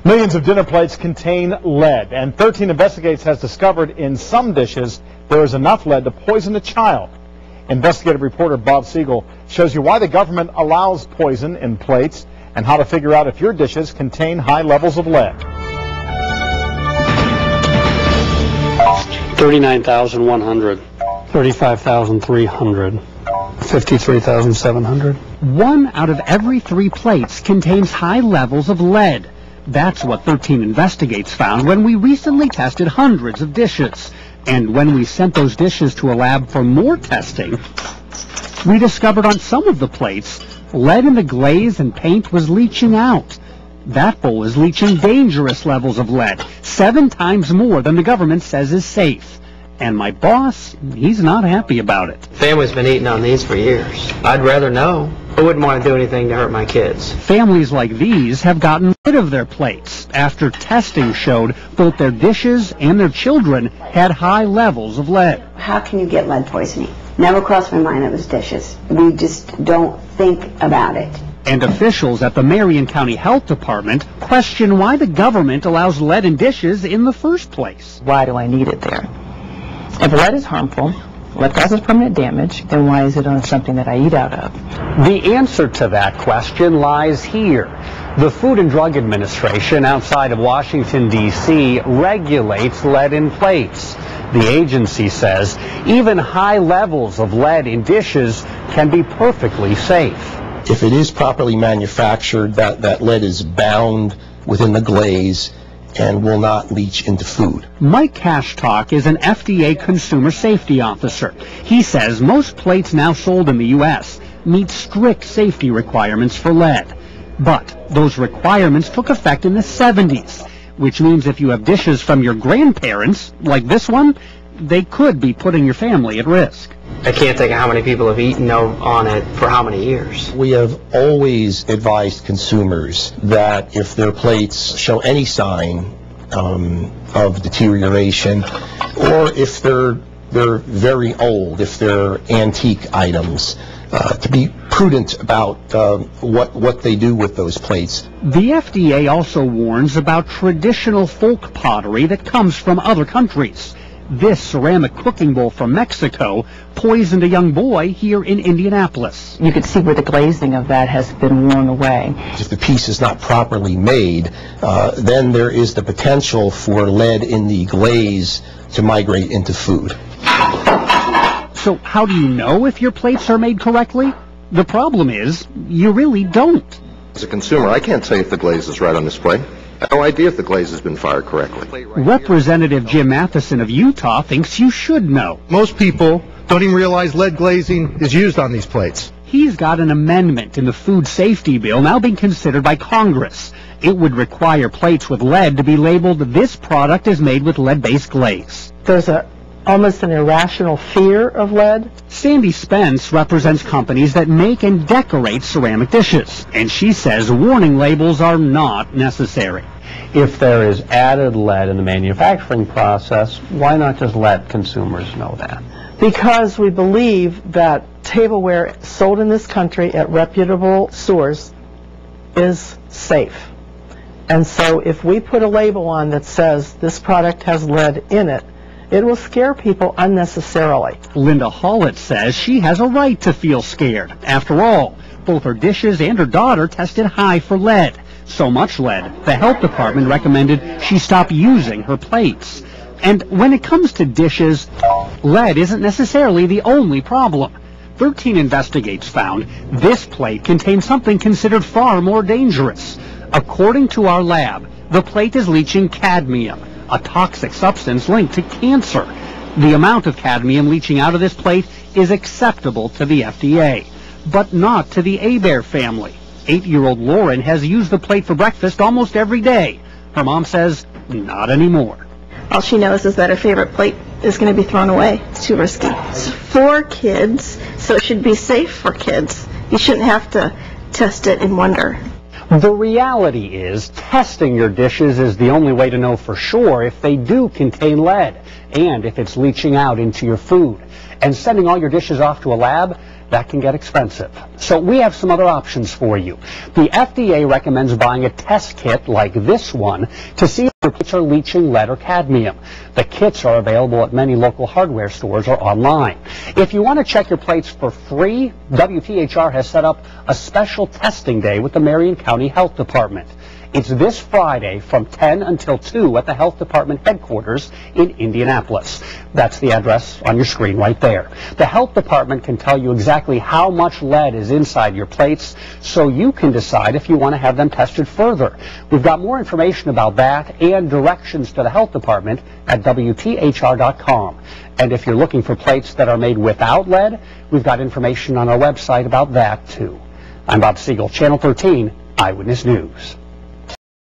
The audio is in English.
Millions of dinner plates contain lead, and 13 Investigates has discovered in some dishes there is enough lead to poison a child. Investigative reporter Bob Siegel shows you why the government allows poison in plates and how to figure out if your dishes contain high levels of lead. 39,100, 35,300, 53,700. 1 out of every 3 plates contains high levels of lead. That's what 13 Investigates found when we recently tested hundreds of dishes. And when we sent those dishes to a lab for more testing, we discovered on some of the plates, lead in the glaze and paint was leaching out. That bowl is leaching dangerous levels of lead, 7 times more than the government says is safe. And my boss, he's not happy about it. Family's been eating on these for years. I'd rather know. I wouldn't want to do anything to hurt my kids. Families like these have gotten rid of their plates after testing showed both their dishes and their children had high levels of lead. How can you get lead poisoning? Never crossed my mind it was dishes. We just don't think about it. And officials at the Marion County Health Department question why the government allows lead in dishes in the first place. Why do I need it there? If lead is harmful, lead causes permanent damage, then why is it on something that I eat out of? The answer to that question lies here. The Food and Drug Administration outside of Washington, D.C. regulates lead in plates. The agency says even high levels of lead in dishes can be perfectly safe. If it is properly manufactured, that lead is bound within the glaze and will not leach into food. Mike Cashtalk is an FDA consumer safety officer. He says most plates now sold in the U.S. meet strict safety requirements for lead. But those requirements took effect in the 70s, which means if you have dishes from your grandparents, like this one, they could be putting your family at risk. I can't think of how many people have eaten on it for how many years. We have always advised consumers that if their plates show any sign of deterioration, or if they're very old, if they're antique items, to be prudent about what they do with those plates. The FDA also warns about traditional folk pottery that comes from other countries. This ceramic cooking bowl from Mexico poisoned a young boy here in Indianapolis. You could see where the glazing of that has been worn away. If the piece is not properly made, then there is the potential for lead in the glaze to migrate into food. So how do you know if your plates are made correctly? The problem is, you really don't. As a consumer, I can't say if the glaze is right on display. I have no idea if the glaze has been fired correctly. Representative Jim Matheson of Utah thinks you should know. Most people don't even realize lead glazing is used on these plates. He's got an amendment in the food safety bill now being considered by Congress. It would require plates with lead to be labeled, "This product is made with lead-based glaze." There's almost an irrational fear of lead. Sandy Spence represents companies that make and decorate ceramic dishes, and she says warning labels are not necessary. If there is added lead in the manufacturing process, why not just let consumers know that? Because we believe that tableware sold in this country at reputable stores is safe. And so if we put a label on that says this product has lead in it, it will scare people unnecessarily. Linda Hollett says she has a right to feel scared. After all, both her dishes and her daughter tested high for lead. So much lead, the health department recommended she stop using her plates. And when it comes to dishes, lead isn't necessarily the only problem. 13 Investigates found this plate contains something considered far more dangerous. According to our lab, the plate is leaching cadmium, a toxic substance linked to cancer. The amount of cadmium leaching out of this plate is acceptable to the FDA, but not to the Abear family. 8-year-old Lauren has used the plate for breakfast almost every day. Her mom says, not anymore. All she knows is that her favorite plate is going to be thrown away. It's too risky. It's for kids, so it should be safe for kids. You shouldn't have to test it and wonder. The reality is testing your dishes is the only way to know for sure if they do contain lead and if it's leaching out into your food. And sending all your dishes off to a lab, that can get expensive. So we have some other options for you. The FDA recommends buying a test kit like this one to see if your plates are leaching lead or cadmium. The kits are available at many local hardware stores or online. If you want to check your plates for free, WTHR has set up a special testing day with the Marion County Health Department. It's this Friday from 10 until 2 at the Health Department headquarters in Indianapolis. That's the address on your screen right there. The Health Department can tell you exactly how much lead is inside your plates so you can decide if you want to have them tested further. We've got more information about that and directions to the Health Department at WTHR.com. And if you're looking for plates that are made without lead, we've got information on our website about that too. I'm Bob Siegel, Channel 13 Eyewitness News.